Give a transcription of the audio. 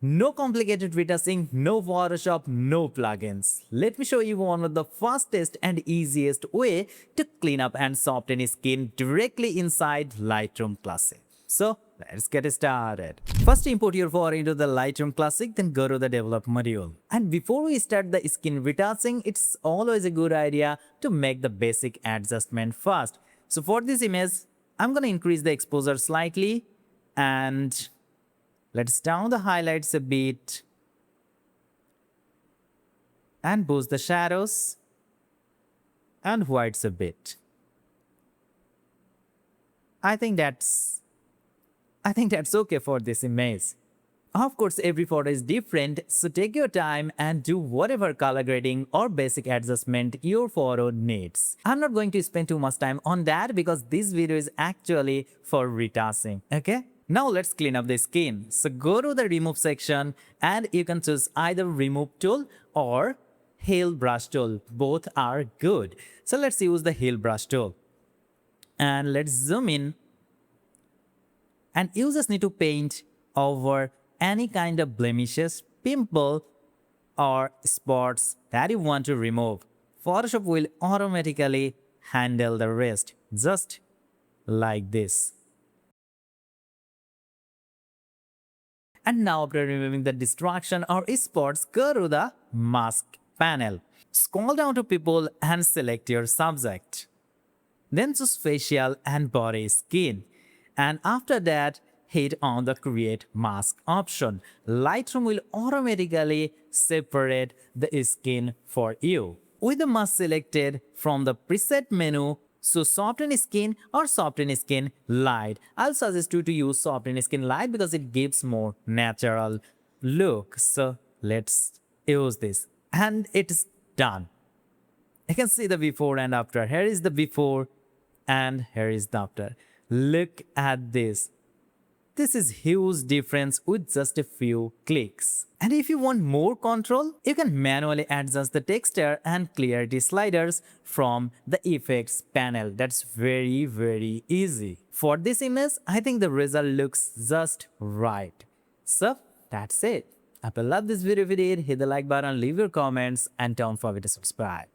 No complicated retouching, no Photoshop, no plugins. Let me show you one of the fastest and easiest way to clean up and soften skin directly inside Lightroom Classic. So let's get started. First, import your photo into the Lightroom Classic, then go to the develop module. And before we start the skin retouching, it's always a good idea to make the basic adjustment first. So for this image, I'm gonna increase the exposure slightly and let's down the highlights a bit and boost the shadows and whites a bit. I think that's okay for this image. Of course, every photo is different, so take your time and do whatever color grading or basic adjustment your photo needs. I'm not going to spend too much time on that because this video is actually for retouching, okay? Now let's clean up the skin. So go to the remove section and you can choose either remove tool or heal brush tool. Both are good. So let's use the heal brush tool. And let's zoom in. And you just need to paint over any kind of blemishes, pimple or spots that you want to remove. Photoshop will automatically handle the rest, just like this. And now after removing the distraction or spots, go to the mask panel. Scroll down to people and select your subject. Then choose facial and body skin. And after that, hit on the create mask option. Lightroom will automatically separate the skin for you. With the mask selected from the preset menu, so soften skin or soften skin light. I'll suggest you to use soften skin light because it gives more natural look. So let's use this and it's done. You can see the before and after. Here is the before and here is the after. Look at this. This is huge difference with just a few clicks. And if you want more control, you can manually adjust the texture and clarity sliders from the effects panel. That's very easy. For this image, I think the result looks just right. So that's it. If you love this video, if you did, hit the like button, leave your comments and don't forget to subscribe.